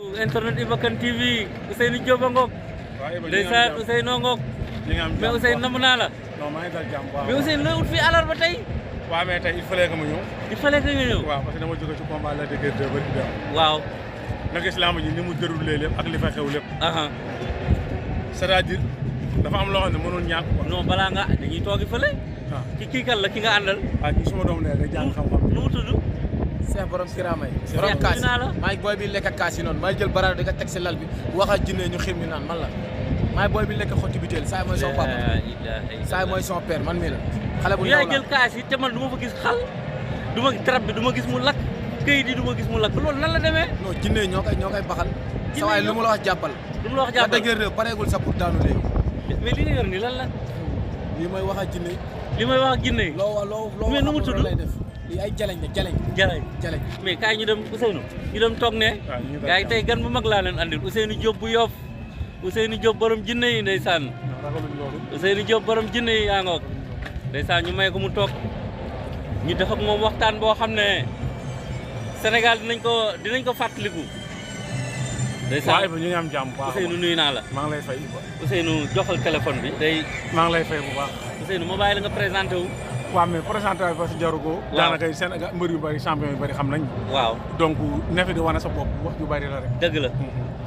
internet Iba Kane TV Ousseynou Diop a ngoog. ndeysaan Ousseynou ngoog. mais Ousseynou namm naa la. non maa ngi dal jàmm waaw. mais Ousseynou looy ut fii àllarba tey. waaw mais tey il fallait que ma ñëw. il fallait que nga ñëw. waaw parce que dama jóge ci combat la dëgër de bari dem. waaw. nga gis lamb ji ni mu déroulé lépp ak li fa xew lépp. c'est-à-dire dafa am loo xam ne mënoon ñàkk quoi. non balaa nga dañuy toogi fële. waaw kii kan la ki nga àndal. ah kii suma doom ne nga jàng xam-xam. nu mu tudd. Cheikh borom Kiramay. Cheikh borom kaas naa la. maay booy bi lekk kaas yi noonu maay jël baraado di nga teg si lal bi wax ak jinne ñu xim ñu naan man la maay booy bi lekk xotti biteel saa mooy son papa saa mooy son père man mii la xale bu ndaw la jël kaas yi te man du ma fa gis xal du ma trap bi du ma gis mu lakk këyit yi du ma gis mu lakk loolu nan la demee. non jinne ñoo koy baxal sa waay lu mu la wax jàppal lu mu la wax jàppal la dëgër pareegul sa pour daanu léegi mais li nga yor nii lan la lii mooy wax ak jinne li may wax ak jinne yi loo mais nu mu tudd lay def lii ay jaleñ la jaleñ mais kaay ñu dem Ousseynou ñu dem toog ne gars yi tey gan bu mag laa leen andil Ousseynou Diop bu Yoff Ousseynou Diop borom jinne yi ndeysaan Ousseynou Diop borom jinne yi yaa ngoog ndeysaan ñu may ko mu toog ñu def ak moom waxtaan boo xam ne Sénégal dinañ ko fàttaliku ndeysaan waaw ñu ngi am jàmm bu baax Ousseynou nuyu naa la maa ngi lay fay Ousseynou joxal téléphone bi day maa ngi lay fay bu baax Ousseynou ma bàyyi la nga présenté wu waaw mais présentation bi parce que jaru ko daanaka Sénégal mbër yu bëri champion yu bëri xam nañ waaw donc nefe di wane sa bopp wax ju bëri la rek dëgg la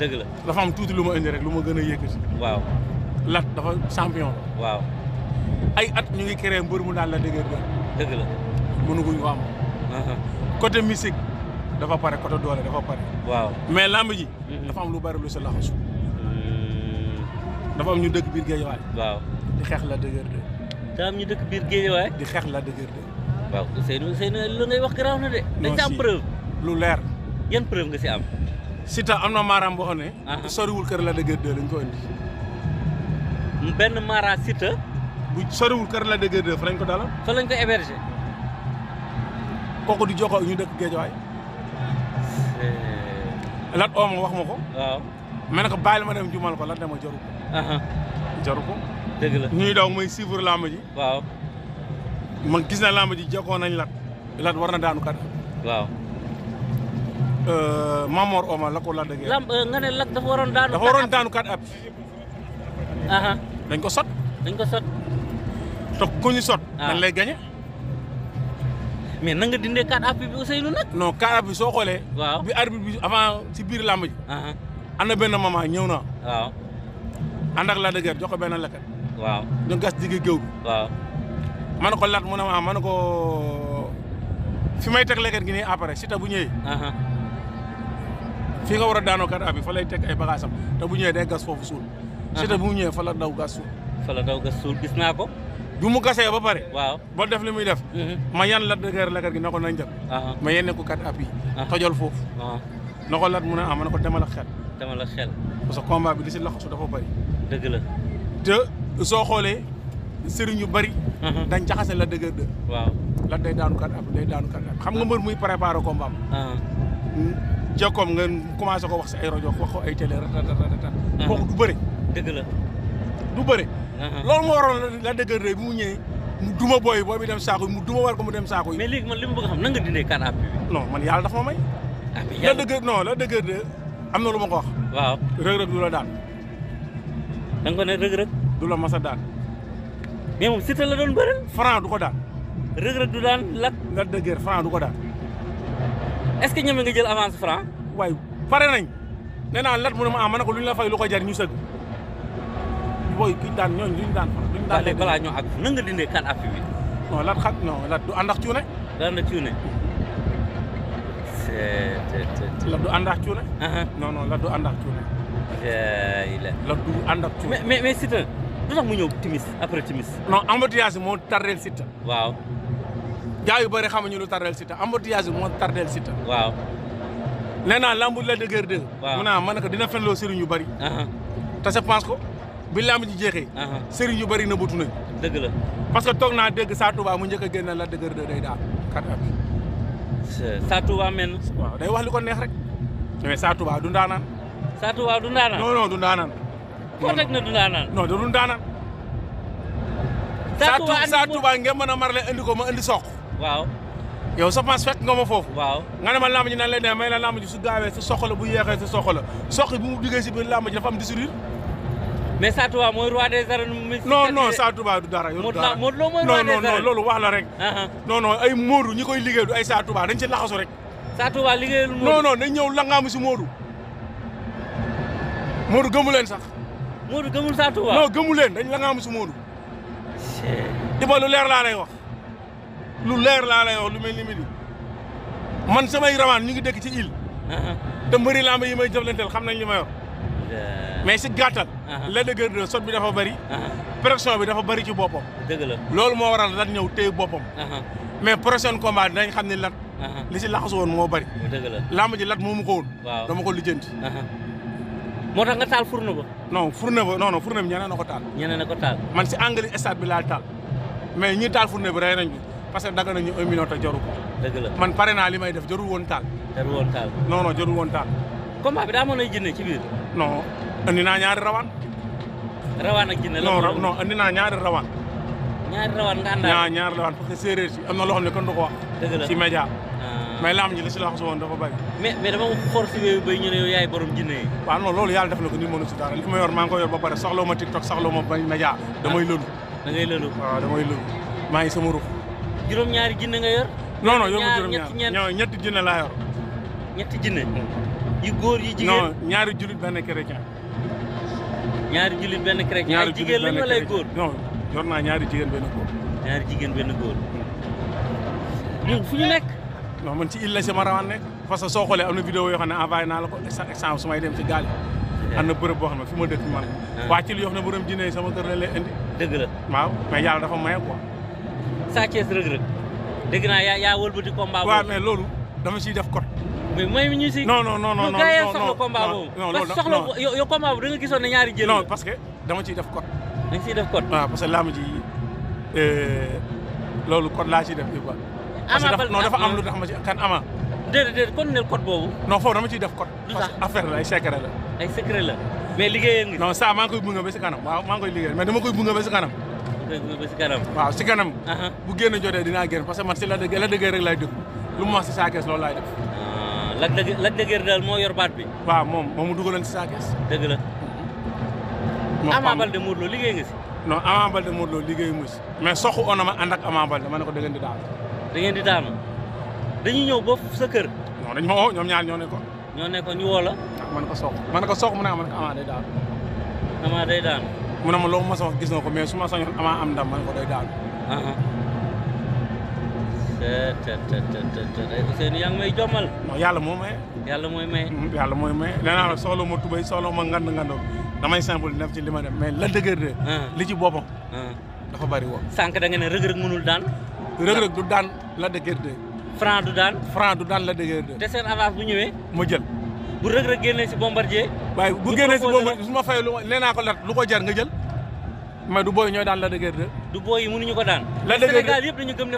dëgg la dafa am tuuti lu ma indi rek lu ma gën a yëkkati waaw Lat dafa champion la waaw ay at ñu ngi créé mbër mu daan la dëgër dëgg la mënuguñ ko am côté musique dafa pare côté doole dafa pare waaw mais lamb ji dafa am lu bëri lu si laxasu dafa am ñu dëkk biir Guédiawaye waaw di xeex la dëgër daa am ñu dëkk biir Guédiawaye di xeex la dëgër waaw Ousseynou lu ngay wax garaaw na de dañ si am preuve lu leer yan preuve nga si am Siteu am na maaraam boo xam ne soriwul kër la dëgër lañ ko indi benn maara Siteu bu soriwul kër la dëgër fa lañ ko dalal fa lañ ko héberger kooku di jokkoo ñu dëkk Guédiawaye Lat ooma wax ma ko waaw mais nag bàyyi la ma dem jumal ko Lat dama jaru ko jaru ko dëgg la ñuy daw mooy suivre lamb ji waaw man gis na lamb ji jokkoo nañ Lat war na daanu kat waaw Mamor Oma la ko la dëgg nga ne Lat dafa waroon daanu kat ab dañ ko sot te ku ñu sot dañ lay gañe mais na nga dindee kat ab bi Ousseynou nag non kat ab bi soo xoolee waaw bi arbitre bi avant si biir lamb ji am na benn moment ñëw na waaw ànd ak la dëgër jox ko benn leket waaw ñu gas digg géew bi waaw ma ne ko Lat mu ne ma ne ko fi may teg leket gi nii après Siteu bu ñëwee fii nga war a daanoo kat ab bi fa lay teg ay bagages am te bu ñëwee day gas foofu suul Siteu bu mu ñëwee fa la daw gas suul gis naa ko bi mu gasee ba pare waaw ba def li muy def ma yan la dëgër leket gi na ko nañ dem ma yenne ko kat ab yi tojol foofu na ko Lat mu ne ma ne ko demal ak xel parce que combat bi li si laxasu dafa bëri dëgg la te soo xoolee sëriñ yu bëri dañ jaxase la dëgër de waaw Lat day daanu kat ab xam nga mbër muy préparé combat jekkoom nga commencé ko wax si ay rajo wax ko ay télé ratata kooku du bëre dëgg la du bëre loolu moo waroon la dëgër de bi mu ñëwee mu duma booy bi dem saako yi mu duma war ko mu dem saako yi mais léegi man li ma bëgg a xam na nga dindee kat ab bi non man yàlla dafa ma may la dëgër de am na lu ma ko wax waaw rëg-rëg du la daan da nga ko ne rëg-rëg du la mas a daan mais moom Siteu la doon bëri Franc du ko daan rëg-rëg du daan Lat la dëgër Franc du ko daan est-ce que ñeme nga jël avance Franc waaye pare nañ nee naa Lat mu ne ma ma ne ko lu ñu la fay lu ko jar ñu sëgg booy ki daan ñooñu duñ daan balaa ñoo àgg na nga dindee kat ab bi non Lat du ànd ak cuune daan na cuune Lat du ànd ak cuune non Lat du ànd ak cuune Lat du ànd ak cuune mais Siteu lu tax mu ñëw timis après timis non embouteillage moo tardeel Siteu waaw gaa yu bëri xamuñu lu tardeel Siteu embouteillage moo tardeel Siteu waaw nee naa lambu la dëgër dëgg mu naa ma ne ko dina fenloo sëriñ yu bëri te je pense que bi lamb ji jeexee sëriñ yu bëri na bëtu nañ dëgg la parce que toog naa dégg Sa Touba mu njëkk a génn la dëgër dëgg day daal kat ab Sa Touba mel waaw day wax li ko neex rek mais Sa Touba du ndaanaan Sa Touba du ndaanaan non du ndaanaan foo teg na du ndaanaan non du ndaanaan Sa Touba ngeen mën a marle indi ko ma indi soq waaw yow sa pense fekk nga ma foofu. waaw nga ne ma lamb ji nan lay demee may la lamb ji su gaawee sa soxla bu yéexee sa soxla soxla bu mu duggee si biir lamb ji dafa am déchirure. mais Sa Touba mooy roi des arènes. non Sa Touba du dara. Modou Lo mooy roi des arènes non loolu wax la rek. non ay Modou ñi koy liggéey du ay Sa Touba dañ ci laxasu rek. Sa Touba liggéeyul Modou. non nañ ñëw langaamu si Modou. Modou gëmu leen sax. Modou gëmul Sa Touba. non gëmu leen dañ langaamu si Modou. Iba lu leer laa lay wax. lu leer laa lay wax lu mel ni midi man samay rawaan ñu ngi dëkk ci île. te mbëri lamb yi may jëflanteel xam nañ li ma yor. mais si gàttal. la dëgër de sot bi dafa bëri. pression bi dafa bëri ci boppam. dëgg la loolu moo waral Lat ñëw téye boppam. mais prochain combat dinañ xam ne Lat. li si laxasu woon moo bëri. dëgg la lamb ji Lat moomu ko woon. waaw dama ko lijjanti. moo tax nga taal fourneau ba. non fourneau bi ñeneen na ko taal. ñeneen na ko taal. man si angle stade bi laa taal mais ñi taal fourneau bi rey nañ parce que dagg nañu 1 million te jaru ko. dëgg la man pare naa li may def jarul woon taal. jarul woon taal. non jarul woon taal. combat bi daa mën a jinne ci biir. non andi naa ñaari rawaan. rawaan ak jinne la. non andi naa ñaari rawaan. ñaari rawaan nga àndaale. ñaari rawaan parce que séeréer si am na loo xam ne kon du ko wax. dëgg la ci média. mais lamb ji li si la wax woon dafa bëri. mais dama xool si wéyu bay ñu ne yow yaay borom jinne yi. waaw non loolu yàlla def na ko ni mënu si dara li ma yor maa ngi ko yor ba pare soxla ma TikTok soxla ma média damay lëlu. da ngay lëlu. waaw damay lëlu maa ngi sama ruux. juróom-ñaari jinne nga yor. non yor ma juróom-ñaar ñetti jinne laa yor. ñetti jinne. yu góor yi jigéen. non ñaari julit benn chrétien. ñaari julit benn chrétien. ñaari ay jigéen lañu wala ay góor. non yor naa ñaari jigéen benn góor. ñaari jigéen benn góor. ñun fu ñu nekk. non man ci île la sama rawaan nekk parce que soo xoolee am na vidéo yoo xam ne envoyé naa la ko exemple su may dem ci gaal yi. am na bërëb boo xam ne fi ma dëkk man. waa ci li yoo xam ne borom jinne yi sama kër la lay indi. dëgg la waaw mais yàlla dafa maye quoi. Sa Thiès Reug Reug dégg naa yaa wëlbati combat boobu. waaw mais loolu dama ciy def code. mais mooy ñu si. non gars yi soxla combat boobu. non parce que soxla yow combat boobu da nga gisoon ne ñaari jël. non parce que dama ciy def code. da nga ciy def code. waaw parce que làmb ji loolu code laa ciy def bi ba. parce que non dafa am lu tax ma ci kan ama. déedéet kon ne code boobu. non foofu dama ciy def code. parce que affaire la ay secret la. ay secret la mais liggéeyee ngi. non ça maa ngi koy bunga ba si kanam waaw maa ngi koy liggéey mais dama koy bunga ba si kanam. ba si kanam. waaw si kanam. bu génn jotee dinaa génn parce que man si la dëggee rek laay déglu lu mu wax si Sa Thiès loolu laay def. Lac de Guiers daal moo yor baat bi. waaw moom mu dugaloon si Sa Thiès. dëgg la. Ama Baldé Modou Lo liggéey nga si. non Ama Baldé Modou Lo liggéey mu si. mais soxu on ma ànd ak Ama Baldé ma ne ko da ngeen di daanu. da ngeen di daanu dañuy ñëw ba sa kër. non dañ ma woo ñoom ñaar ñoo nekkoon. ñoo nekkoon ñu woo la. ma ne ko sox mu ne ma ne ko Ama day daanu. Ama day daanu. mu ne ma loo ma sa wax gis nga ko mais su ma sañoon Ama am ndam ma ne ko day daanu. Ousseynou yaa ngi may jommal. non yàlla moo maye. yàlla mooy maye. yàlla mooy maye nee naa la soxla ma tubay soxla ma ngandoo damay simple def ci li ma def mais Lac de Guiers 2 li ci boppam. dafa bari woon. sànq da nga ne Reug Reug mënul daan. Reug Reug du daan Lac de Guiers 2. Franc du daan. Franc du daan Lac de Guiers 2. te seen avance bu ñëwee. ma jël. bu Reug Reug génnee si Bombardier. waaye bu génnee si Bombardier su ma fayee lu ma nee naa ko Lat lu ko jar nga jël. mais du booy ñooy daan Lac de Guiers 2. du booy yi mënuñu ko daan. Lac de Guiers 2 Sénégal yëpp dañu gëm ne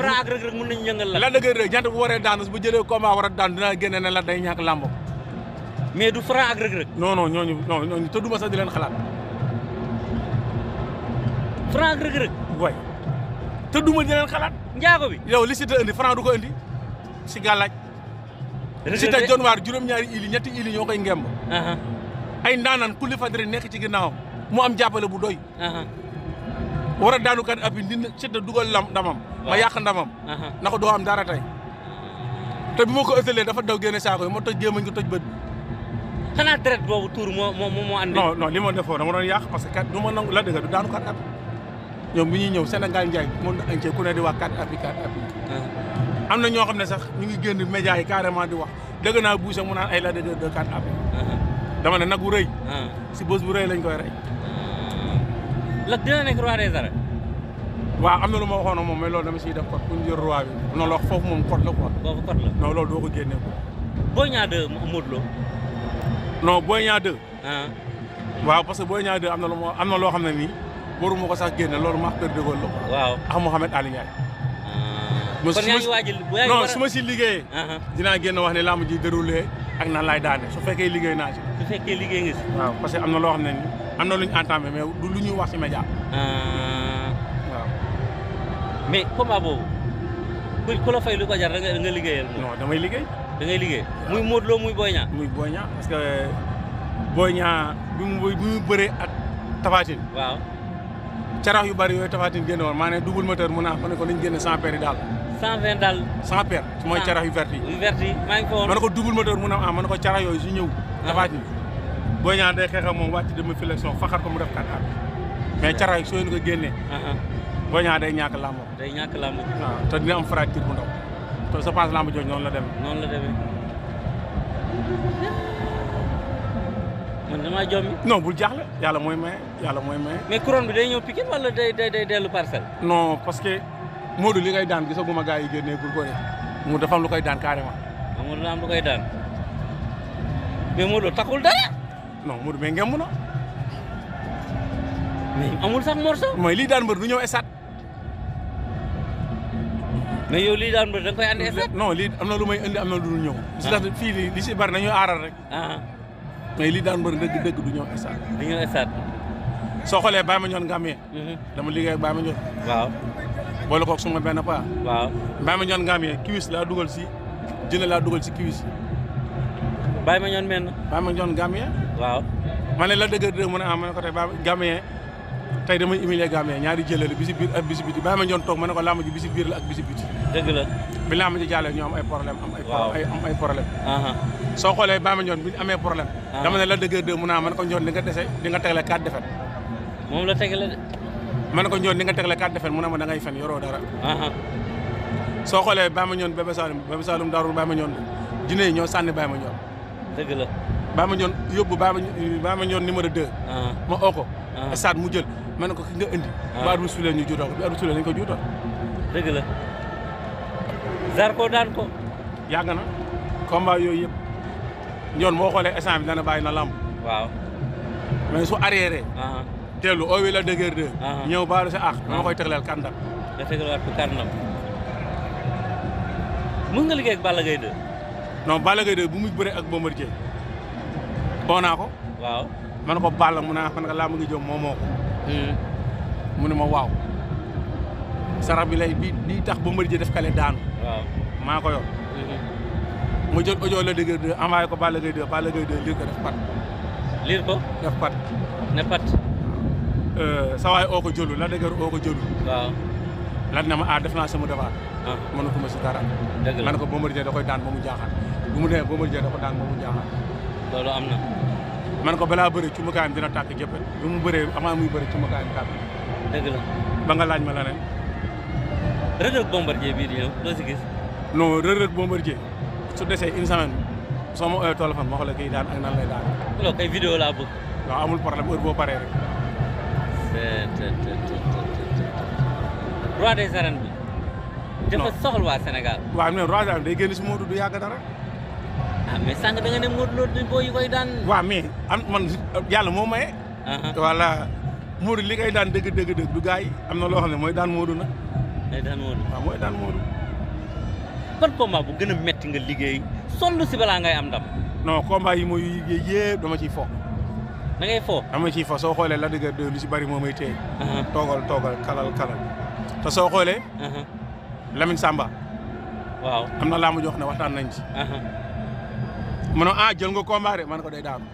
Franc ak Reug Reug mën nañu yëngal la. Lac de Guiers 2 jant bu waree daan bu jëlee combat war a daan dinaa génne ne Lac day ñàkk làmbo. mais du Franc ak Reug Reug. non ñooñu te duma sax di leen xalaat. Franc ak Reug Reug. waay te duma di leen xalaat. njaago bi. yow li Siteu indi Franc du ko indi si gàllaaj. Siteu John Waar juróom-ñaari ili ñetti ili ñoo koy ngemb. ay ndaanaan kulli fadri nekk ci ginnaawam mu am jàppale bu doy. war a daanu kat ab dina Siteu dugal ndamam. ma yàq ndamam. na ko doo am dara tey. te bi ma ko ëttalee dafa daw génne saako yi ma toj gémmañ ko toj bët. xanaa deret boobu tuur moo andi. non li ma defoon dama doon yàq parce que kat du ma nangu la dëgg du daanu kat ab. ñoom bi ñuy ñëw Sénégal njaay monde entier ku ne di wax kat ab. am na ñoo xam ne sax ñu ngi génn média yi carrément di wax dëgg naa buuse mu naan ay la dëgg de kat ab. dama ne nag bu rëy. si bés bu rëy lañ koy rey. Lac dina nekk roi des arènes. waaw am na lu ma waxoon moom mais loolu dama siy def code pour ñu jël roi bi non loolu foofu moom code la quoi. boobu code la. non loolu doo ko génnee ko. Boy Niang 2 Modou Lo. non Boy Niang 2. waaw parce que Boy Niang 2 am na loo xam ne nii waruma ko sax génne loolu maa Père de Gaulle la ko. waaw ak Mouhamed Ali Ndiaye. kon yaa ngi waajal non su ma si liggéeyee. dinaa génn wax ne lamb ji déroulé ak nan laay daane su fekkee liggéey naa si. su fekkee liggéey nga si. waaw parce que am na loo xam ne nii am na lu ñu entamé mais du lu ñuy wax si média. mais combat boobu ku la fay lu ko jar da nga liggéeyal moom. non damay liggéey. da ngay liggéey muy Modou Lo muy Boy Niang. muy Boy Niang parce que Boy Niang bi mu bëree ak Tapha Tine. waaw. carax yu bari yooyu Tapha Tine génne woon maanaam double moteur mu naan ma ne ko nañ génne 100 paires yi daal. 120 daal. 100 paires mooy carax yu vert yi. yu vert yi maa ngi fa woon. ma ne ko double moteur mu naan ma ne ko carax yooyu su ñëw. Tapha Tine Boy Niang day xeex ak moom wàcc demi flexion faxar ko mu def 4 at mais carax yi soo leen ko génnee. Boy Niang day ñàkk làmb. day ñàkk làmb. waaw te dina am fracture bu ndaw te je pense làmb jooju noonu la demee. noonu la demee. man damaa jommi. non bul jaaxle yàlla mooy maye yàlla mooy maye. mais couronne bi day ñëw Pikine wala day dellu Parcelles. non parce que Modou li ngay daan gisaguma gars yi génnee pour ko def mu dafa am lu koy daan carrément. Modou la am lu koy daan mais Modou taxul dara. non Modou mais ngemm na. mais amul sax morceau. mooy lii daan mbër du ñëw esat. mais yow lii daan mbër da nga koy andi esat. non lii am na lu may indi am na lu dul ñëw. si tax fii li si bari dañuy aaral rek. mais lii daan mbër dëgg du ñëw esat. du ñëw esat. soo xoolee Baye Mandione Gambien. dama liggéey ak Baye Mandione. waaw. boole koog suma benn paa. waaw. Baye Mandione Gambien kiwis laa dugal si jëne laa dugal si kiwis. Baye Mandione men. Baye Mandione Gambien. waaw. ma ne la dëgg mu ne ma ne ko tey Gambien tey damay humilier Gambien ñaari jëlale bi si biir ak bi si biti Baye Mandione toog ma ne ko làmb ji bi si biir la ak bi si biti. dëgg la. bi làmb ji jàllee ñu am ay problème am ay problème soo xoolee Baye Mandione bi ñu amee problème. dama ne la dëgg mu ne ma ne ko Ndione di nga dese di nga tegle 4 défaites. moom la tegle de. ma ne ko Ndione di nga tegle 4 défaites mu ne ma da ngay fen yoroo dara. soo xoolee Baye Mandione Bébé Saloum Darou Baye Mandione jinne yi ñoo sànni Baye Mandione. dëgg la. Baye Mandione yóbbu Baye Mandione numéro 2. ma oo ko. stade mu jël ma ne ko ki nga indi. bu arbitre sifflé ñu juutoo ko bu arbitre sifflé dañu ko juutoo. dëgg la. Zarko daan ko. yàgg na combat yooyu yëpp Ndione boo xoolee instant bi dana bàyyi na lamb. waaw. mais su arrière. teelu oowi la dëgër de. ñëw baalu sa àq. dama koy tegleel kàndam. nga teglewaat ko kàndam. mën nga liggéey ak Balla Gaye 2. non Balla Gaye 2 bu muy bëree ak Bombardier oo naa ko. waaw. ma ne ko Balla mu ne man nga làmb ngi jëm moo ko. mu ne ma waaw. sarax bi lay bii tax Bombardier def kale daanu. waaw maa ko yor. mu jël audio la dëgër de envoyé ko Balla Gaye 2 Balla Gaye 2 liir ko def pat. liir ko. def pat. ne pat. sa waay oo ko jëlu la dëgër oo ko jëlu. waaw. lan na ma def naa sama defaat. mënatuma si dara. dëgg la ma ne ko Bombardier da koy daan ba mu jaaxal. bu mu demee Bombardier da ko daan ba mu jaaxal. loolu am na. ma ne ko balaa bëri ci mukaayam dina tàkk jëpp bi mu bëree avant muy bëri ci mukaayam tàkk. dëgg la. ba nga laaj ma la ne. Reug Reug Bombardier bii di ñëw loo si gis. non Reug Reug Bombardier su desee une semaine soo ma ooyee téléphone ma xool kii daan ak nan lay daan. loolu kay vidéo laa bëgg. waaw amul problème heure boo paree rek. roi des arènes bi. dafa soxal waa Sénégal. waaw mais roi des arènes day génn si Modou du yàgg dara. mais sànq da nga ne Modou Lo di boo yi koy daan. waaw mais man yàlla moo maye. voilà Modou li koy daan dëgg du gars yi am na loo xam ne mooy daan Modou nag. day daan Modou. waaw mooy daan Modou. ban combat bu gën a metti nga liggéey sonn si balaa ngay am ndam. non combat yi mooy liggéey yëpp dama ciy fo. da ngay fo. dama ciy fo soo xoolee la dëgg lu si bari moo may téye. toogal kalal te soo xoolee. Lamine Samba. waaw am na laa ma jox ne waxtaan nañ ci. mu ne jël nga combat de ma ne ko day daanu.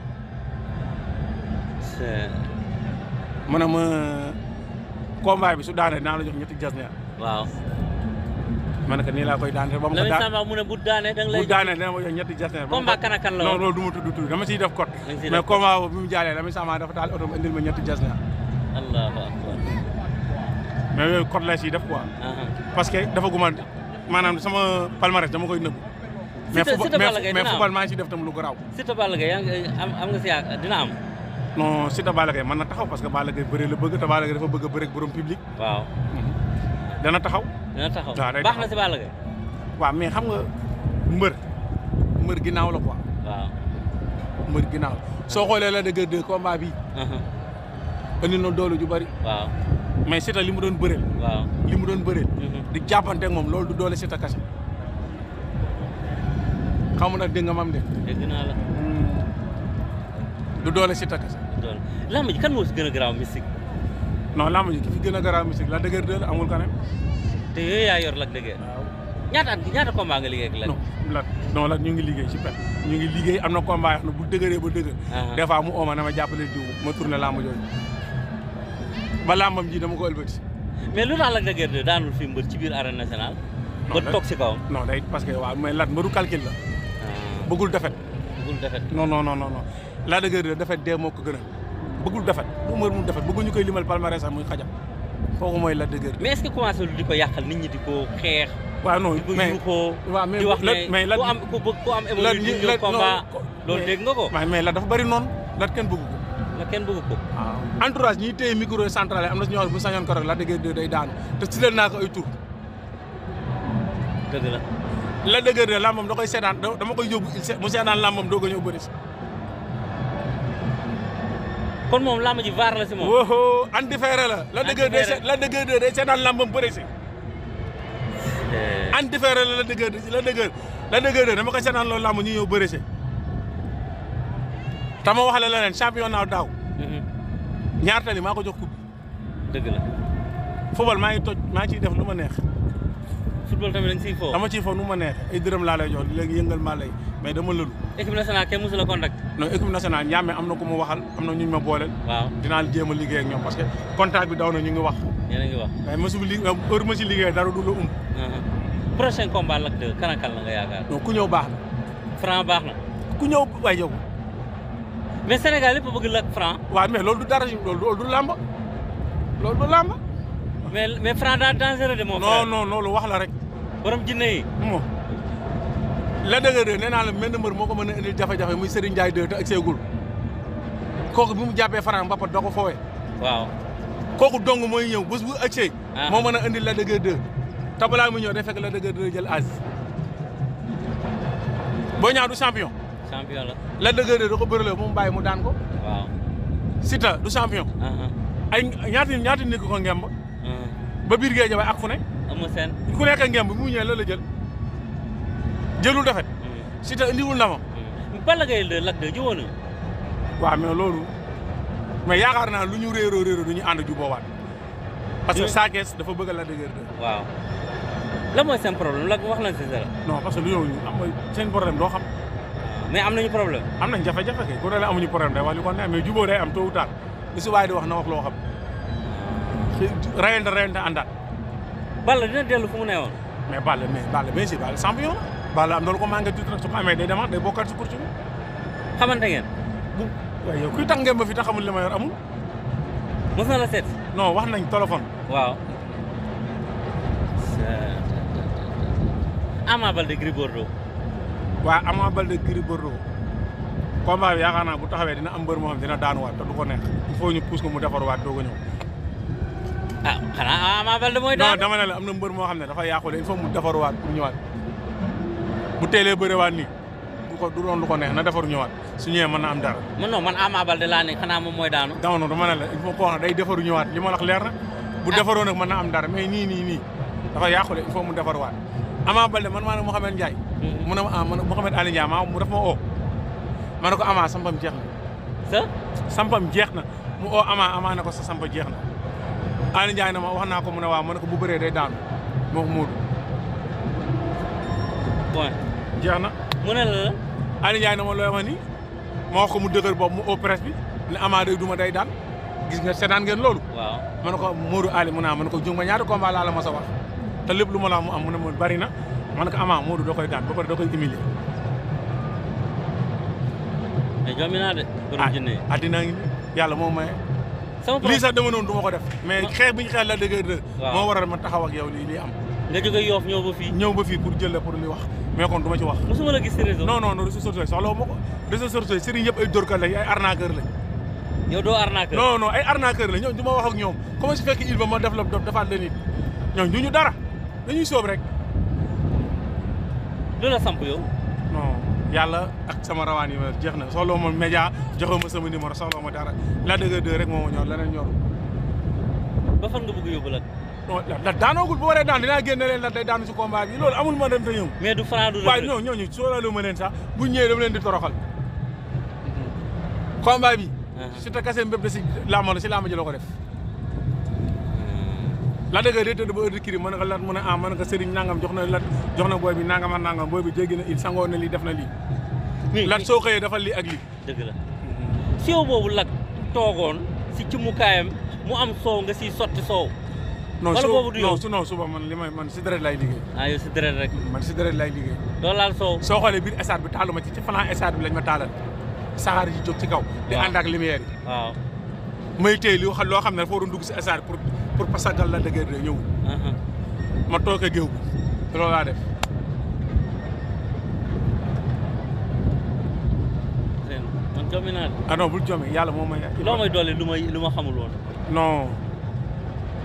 mu ne ma combat bi su daanee dinaa la jox ñetti jasneer. waaw. ma ne ko nii laa koy daan ba mu ko Lamine Samba mu ne bu daanee da nga lay. bu daanee dina ma jox ñetti jasneer. combat kan ak kan la woon non loolu du ma tudd tur dama ciy def code. mais combat boobu bi mu jaalee Lamine Samba dafa taal oto indil ma ñetti jasneer. allahu akbar. mais yooyu code la siy def quoi. parce que dafa guma maanaam sama palmarès dama koy nëbbu. mais football maa ngi ciy def tam lu garaaw. Siteu Balla Gaye am nga si yaakaar dina am. non Siteu Balla Gaye mën na taxaw parce que Balla Gaye bëri la bëgg te Balla Gaye dafa bëgg a bëri ak borom public. waaw. dana taxaw. waaw baax na si Balla Gaye. waaw mais xam nga mbër ginnaaw la quoi. waaw. mbër ginnaaw la soo xoolee la dëgg de combat bi. indi na doole ju bëri. waaw. mais Siteu li mu doon bëreel. waaw li mu doon bëreel. di jàppante ak moom loolu du doole Siteu kese. xam nga nag dégg nga mam de. dégg naa la. du doole Siteu kese. doole lamb ji kan moo si gën a garaaw mystique. non lamb ji ki fi gën a garaaw mystique la dëgër de la amul kanam. te yooyu yaa yor Lac de Guiers. waaw ñaata combat nga liggéey ak Lac. non Lac ñu ngi liggéey ci pet ñu ngi liggéey am na combat yoo xam ne bu dëgëree ba dëgër. des fois mu ooma na ma jàppale diw ma tourné lamb jooju ba lambam ji dama ko ëlbati. mais lu tax Lac de Guiers 2 daanul fi mbër ci biir arène nationale. ba toog si kawam. non day parce que waaw mais Lac mbëru calcul la. bëggul defet. bëggul defet. non. Lac de Guiers 2 defet dee moo ko gën a bëggul defet bu mbër mu defet bëgguñu koy limal palmarès sax muy xajam kooku mooy Lac de Guiers 2. mais est-ce que commencé lu di ko yàqal nit ñi di ko xeex. waaw non mais di wax ne ku am évolué ñëw combat loolu dégg nga ko. mais Lac dafa bëri noonu Lac kenn bëggu ko. Lac kenn bëggu ko. waaw entourage ñiy téye micro central am na si ñoo xam ne bu sañoon ko rek Lac de Guiers 2 day daanu te si leen naa ko ay tur. dëgg la. Lac de Guiers 2 lambam da koy seetaan dama koy yóbbu mu seetaan lambam doog a ñëw bëri si. kon moom lamb ji vaar la si moom. wóo an différé la. Lac de Guiers 2 day seetaan lambam bëri si. an différé la Lac de Guiers 2 dama koy seetaan loolu lamb ñu ñëw bëri si. tama wax la leneen championnat daaw. ñaarta li maa ko jox coupe. dëgg la. football maa ngi ciy def lu ma neex. football tamit dañ siy foo. dama ciy foo nu ma neex ay dërëm laa lay jox léegi yëngal maa lay mais dama lëlu. équipe nationale kenn mosu la contact. non équipe nationale ñaame am na ku mu waxal am na ñu ma booleel. waaw dinaa jéem a liggéey ak ñoom parce que contact bi daw na ñu ngi wax. yéen a ngi wax. mais mosu heure ma si liggéey dara du la prochain combat Lac 2 kan ak kan la nga yaakaar. non ku ñëw baax na. Franc baax na. ku ñëw waay yow. mais Sénégal lépp bëgg Lac Franc. waaw mais loolu du dara loolu du làmb. loolu du làmb. mais Franc daa dangereux de mon frère. non loolu wax la rek. borom jinne yi. moom Lac de Guiers 2 nee naa la mel na mbër moo ko mën a indil jafe-jafe muy Serigne Ndiaye 2 te ak seegul kooku bi mu jàppee Franc Mbapat doo ko foowee. waaw. kooku dong mooy ñëw bés bu ëccee. moo mën a indil Lac de Guiers 2 te balaa mu ñëw day fekk Lac de Guiers 2 jël as. Boy Niang du champion. champion la. Lac de Guiers 2 da ko bëriloo mu bàyyi mu daan ko. waaw. Siteu du champion. ay ñaati nit ko ngemb. ba biir géej waay ak fu ne. Eumeu Sène. ku nekk ngemb bi mu ñëwee la jël. jëlul defet. Siteu indiwul ndamam. Balla Gaye 2 Lac 2 jiwoon nañu. waaw mais loolu mais yaakaar naa lu ñu réeroo du ñu ànd juboowaat. parce que Sa Thiès dafa bëgg Lac de Guiers 2. waaw. lan mooy seen problème Lac wax nañ si dara. non parce que lu ñëw am seen problème doo xam. mais am nañu problème. am nañ jafe-jafe kay ku ne la amuñu problème day wax li ko neex mais jubóo day am tôt ou tard li si waay di wax na wax loo xam. rayante àndaat. Balla dina dellu fu mu newoon. mais Balla bien sûr Balla champion la. Balla am na lu ko manqué tuuti rek su ko amee day demaat day bokkaat si course bi. xamante ngeen. waaye yow kuy tax ngeen ba fi te xamul li ma yor amul. mos na la seet. non wax nañ téléphone. waaw. Ama Baldé Gris Bordeaux. waaw Ama Baldé Gris Bordeaux. combat bi yaakaar naa bu taxawee dina am mbër moo xam dina daanuwaat te du ko neex il faut ñu pousse ko mu defarwaat doog a ñëw. ah xanaa Ama Baldé mooy daan. non dama ne la am na mbër moo xam ne dafa yàqule il faut mu defarwaat pour ñëwaat bu teelee bëriwaat nii du doon lu ko neex na defaru ñëwaat su ñëwee mën na am dara. non man Ama Baldé laa ne xanaa moom mooy daanu. non dama ne la il faut koo xam ne day defaru ñëwaat li ma wax leer na. bu defaroo nag mën na am dara mais nii dafa yàqule il faut mu defarwaat. Ama Baldé man maa ne Mouhamed Ndiaye. mu ne ma Mouhamed Ali Ndiaye mu def ma oo. ma ne ko Ama sampam jeex na. sampam jeex na mu oo Ama ne ko sa sampa jeex na. Ali Ndiaye na ma wax naa ko mu ne waaw ma ne ko bu bëree day daanu moo ko Moodu. point. jeex na. mu ne la. Ali Ndiaye na ma looy wax nii ma wax ko mu dëgër boobu mu oo presse bi ne Ama day duma day daan gis nga seetaan ngeen loolu. waaw ma ne ko Moodu Ali mu ne ma ne ko jung ma ñaari combat laa la ma sa wax te lépp lu ma la mu am mu ne ma bari na ma ne ko Ama Moodu da koy daan ba pare da koy humilier. mais jommi naa de. borom jinne yi addinaa ngi yàlla moo maye. lii sax dama noonu du ma ko def mais xeex bi ñu xeex Lac de Guiers 2 moo waral ma taxaw ak yow lii am. nga jóge Yoff ñëw ba fii. ñëw ba fii pour jël la pour li wax mais kon du ma ci wax. mosuma la gis si réseau. non réseaux sociaux soxla ma ko réseaux sociaux sëriñ yëpp ay dóorkat lañ ay arnaqueur lañ. yow doo arnaqueur. non ay arnaqueur lañ ñoom du ma wax ak ñoom comment su fekkee il ba ma def la defaat leen it ñoom du ñu dara dañuy sóob rek. lu la samp yow. non yàlla ak sama rawaan yi ma jeex na soxla ma média joxe ma sama numéro soxla ma dara Lac de Guiers 2 rek moo ma ñor leneen ñor. ba fan nga bëgg yóbbu la. non la daanoogul bu waree daan dinaa génne leen la day daanu si combat bi loolu amul ma dem te ñëw. mais du Franc du. waaye ñooñu sóoraale ma leen sax bu ñëwee dama leen di toroxal. combat bi. si te kase mbéb de si làmb ji la ko def. la dëgg day tëdd ba heure de kii mën na ko lat mën a mën na ko sëriñ nangam jox na booy bi nangam ak nangam booy bi jéggi na il sangoo na lii def na lii lat soo xëyee dafa lii ak lii dëgg la si yow boobu lat toogoon si ci mu kaayam mu am soow nga siy sotti soow wala boobu du yow non suba man li may man si deret lay liggéey yow si deret rek man si deret lay liggéey doo laal soow soo xoolee biir stade bi taalu ma ci flanc stade bi lañ ma taalal saxaar yi jóg ci kaw di ànd ak lumière yi waaw may téye loo xam ne dafa waroon dugg si stade pour pasagal la dëgër de ñëw ma tooke géew bi loolu laa def man jomi naa non bul jomi yàlla moo may loo may doole lu ma xamul woon non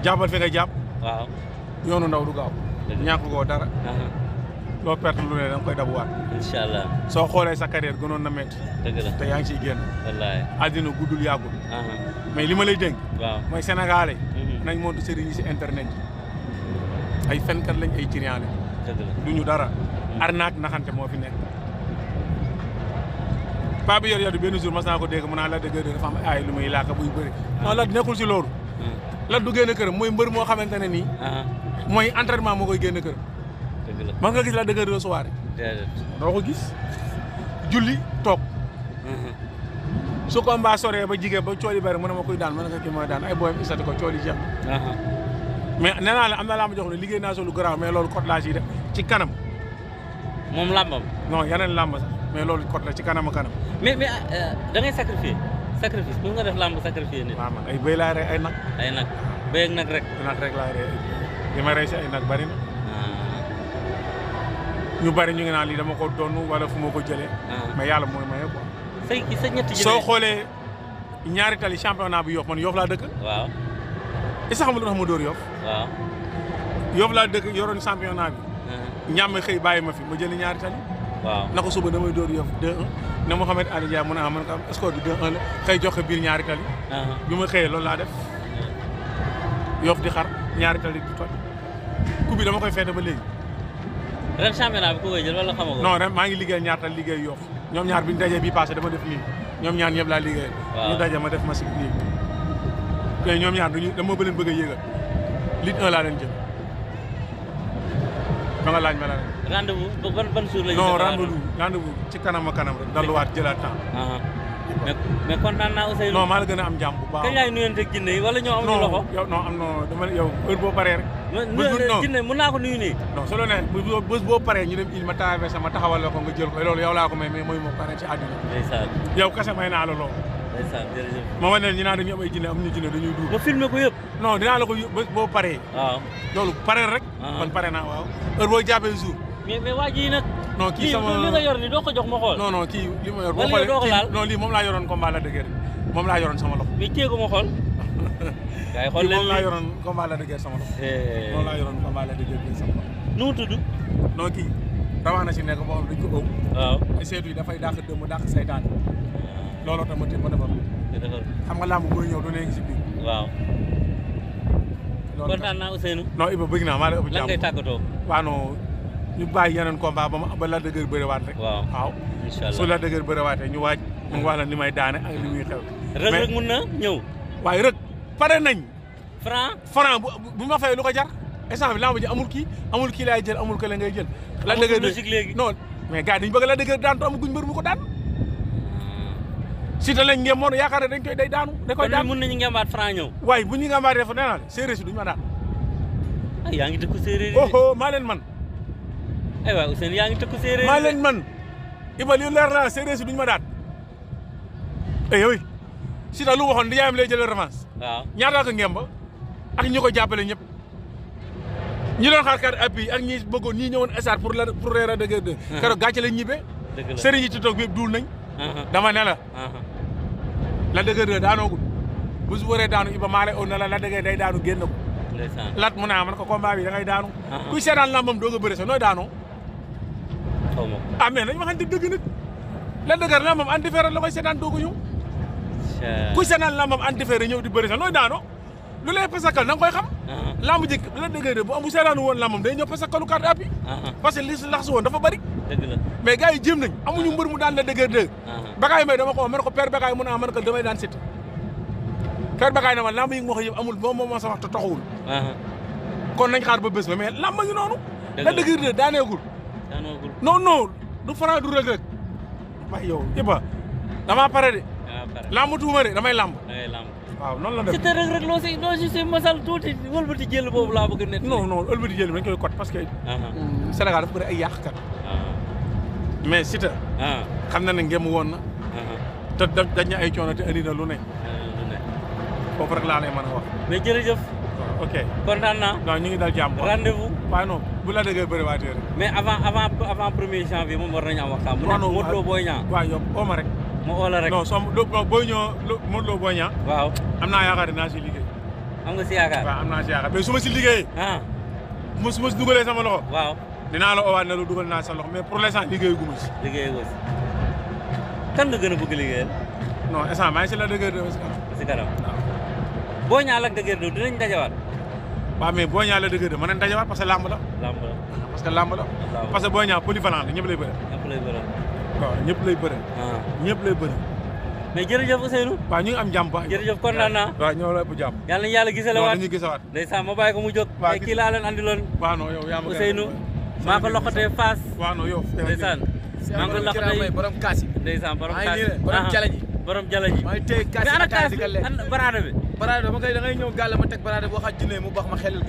jàppal fi nga jàpp waaw yoonu ndaw du gaaw ñàkk koo dara loo perte lu ne da nga koy dabuwaat incha allah soo xoolee sa carrière gënoon na métti dëgg la te yaa ngi ciy génn wallaay àddina guddul yàggul mais li ma lay dénk waaw mooy sénégalais nañ montu sëriñ yi si internet yi ay fenkat lañ ay trian lañ duñu dara arnaque naxante moo fi nekk pa bi yor benn jour mas naa ko dégg mu naa la dëgg dafa am ay lu muy laaka buy bëri non la nekkul si loolu la du génn këram mooy mbër moo xamante ne nii mooy entraînement moo koy génn këram man nga gis la dëgg soirée doo ko gis julli toog su combat soree ba jigéen ba cooli bëri mu ne ma koy daan mën nga kii mooy daan ay booyam isati ko cooli jeex mais nee naa la am na laa ma jox ne liggéey naa solu garaaw mais loolu code laa ciy def ci kanam moom làmbam non yeneen làmb sax mais loolu code la ci kanam a kanam mais da ngay sacrifice pour nga def làmb sacrifier nit waaw man ay bëy laa rey ay nag bëy ak nag rek laa rey li ma rey si ay nag bari na ñu bari ñu ngi naan lii dama ko doon wala fu ma ko jëlee mais yàlla mooy maye quoi sa ñetti soo xoolee ñaari tali championnat bi Yoff man Yoff laa dëkk waaw est-ce que xam nga lu tax ma dóor Yoff waaw Yoff laa dëkk yoroon championnat bi ñàmm xëy bàyyi ma fi ma jëli ñaari tali waaw na ko suba damay dóor Yoff 2-1 ne Mouhamed Ali Dia mu ne man ko score bi 2-1 la xëy joxe biir ñaari tali bi ma xëyee loolu laa def Yoff di xar ñaari tali di toj coupe bi dama koy feete ba léegi ren championnat bi ku koy jël wala xamagoo non ren maa ngi liggéey ñaar tali liggéey Yoff ñoom ñaar bi ñu dajee bii passé dama def nii ñoom ñaar ñëpp laa liggéey ñu daje ma def ma si nii te ñoom ñaar duñu dama ba leen bëgg a yéegal lit 1 laa leen jël ba nga laaj ma la rek rendez-vous ban jour la ñu non rendez-vous ci kanam a kanam rek dalluwaat jëlaat temps mais kontaan naa Ousseynou non maa la gën a am jàmm bu baax kañ laay nuyonteeg jinne yi wala ñoo am ñu loxo yow non am non dama yow heure boo paree rek jinne mën naa ko nuyu nii non solo ne bés boo paree ñu dem il ma traversé ma taxawal la ko nga jël ko loolu yow laa ko may mais mooy moo pare ci àddina ndeysaan yow kese may naa la loolu ndeysaan jërëjëf ma wane ne ñu naan dañuy am ay jinne am ñu jinne dañuy duur ma filmé ko yëpp non dinaa la ko bés boo paree waaw loolu pare rek kon pare naa waaw heure boo jàppee jour mais waa ji nag non kii sama li nga yor ni doo ko jox ma xool non kii li ma yor boo xoolee non lii moom laa yoroon combat la dëgër moom laa yoroon sama loxo mais téye ko ma xool gars yi xool leen moom laa yoroon combat la dëgër sama loxo moom laa yoroon combat la dëgër sama loxo nu mu tudd non kii rawaa na si nekk boo xam dañ ko ëw waaw ay seetu yi dafay dàq dëmm dàq saytaan looloo tax ma téye ma defar xam nga làmb booy ñëw du nekk si biir waaw kontaan naa Ousseynou non Iba bëgg naa maa la ëpp jàmm lan ngay tàggatoo waaw non ñu bàyyi yeneen combat ba la dëgër bëriwaat rek waaw incha allah su la dëgër bëriwaatee ñu waaj mu wax la ni may daane ak li muy xew rek mun na ñëw waaye rek pare nañ franc bu ma fay lu ko jar instant bi lamb ji amul kii laay jël amul kële ngay jël la dëgër léegi non mais gars yi dañu bëgg la dëgër daan to amaguñ mbër mu ko daan si te lañ ngeen moon yaakaar ne dañ koy day daanu da koy daan mën nañu ngembaat franc ñëw waaye bu ñu ngembaat def nee naa la séeréer si duñu ma daan yaa ngi dëkku séeréer oh maa leen man ay waay Ousseynou yaa ngi tëkku séeréer maa leen man Iba li leer naa séeréer si duñu ma daan yow si ta lu waxoon di yaayam lay jëlee revanche waaw ñaata ko ngemba ak ñi ko jàppale ñëpp ñi doon xaar carte appui ak ñi bëggoon ñi ñëwoon estar pour reer a dëgg de keroog gàcce lañ ñibbee sëriñ yi ci toog bi yëpp duul nañ dama ne la dëgg de daanoogul bu su waree daanu Iba maa lay on na la dëgg day daanu génn ko lat mu naa man ko combat bi da ngay daanu kuy seetaan lambam doog a bëri sa nooy daanoo mais nañ waxante dëgg nag la dëgg lambam en différé la koy seetaan doog a ñëw kuy seetaan lambam en différé ñëw di bëri sa nooy daanoo lu lay pasakal da nga koy xam lamb jëkk la dëgg de bu am bu seetaanu woon lambam day ñëw pasakalu carte appui parce que li si lax si woon dafa bëri mais gars yi jéem nañ amuñu mbër mu daan la dëgg de Bakaay may dama ko man ko père Bakaay mu ne man ko damay daan Siteu père Bakaay na ma lamb yi nga wax yëpp amul moom moo sa wax te taxawul kon nañ xaar ba bés ba mais lamb ngi noonu. dëgg la dëgg de daaneegul. non non du Franc du Reug Reug. waaye yow Iba damaa pare de. lamb tuuma de damay lamb. waaw noonu la def Siteu Reug Reug loo si masal tuuti wëlbati jël boobu laa bëgg a nekk. non non wëlbati jël bi dañ koy kot parce que. Sénégal dafa bëri ay yàqkat. mais Siteu. xam na ne ngeen woon na. te dañ na ay coono te indi na lu ne. foofu rek laa lay mën a wax. mais jërëjëf. ok kontaan naa. non ñu ngi dal jàmm. rendez-vous. waaw non bu la déggee bëri waa tey rek. mais avant 1er janvier moom war nañu am waxtaan. mu nekk Modou Lo Boy Niang. waaw yow oo ma rek. ma oo la rek. non Boy Niang Modou Lo Boy Niang. waaw am naa yaakaar dinaa si liggéey. am nga si yaakaar. waaw am naa si yaakaar mais su ma si liggéeyee. su ma si dugalee sama loxo. waaw dinaa la oowaat ne la dugal naa sa loxo mais pour l'instant liggéeyu gu ma si. liggéeyu ko si. kan nga gën a bëgg liggéeyal. non instant maa ngi si la dëgër de si kanam. Boy Niang Lac de Guiers 2 dinañ dajawaat. waaw mais Boy Niang la dëgër de mën nañ dajawaat parce que lamb la. parce que lamb la. parce que Boy Niang polyvalent la ñëpp lay bëre. waaw ñëpp lay bëre. ñëpp lay bëre. mais jërëjëf Ousseynou. waaw ñu ngi am jàmm ba. jërëjëf kontaan naa. waaw ñoo la bu jàmm. yàlla nañu yàlla gisale waat dañuy gisawaat. ndeysaan ma bàyyi ko mu jóg. waaw kii laa leen andiloon. waaw non yow yaa ma Ousseynou maa ko loxatee Fass. waaw non yow. ndeysaan maa ngi ko loxatee borom kaas yi. ndeysaan borom kaas yi borom jalaji. borom jalaji. maa ngi téye kaas yi mais ana kaas bi baraada bi. baraada dama koy da ngay ñëw gàll ma teg baraada boo xam jinne mu baax ma xelil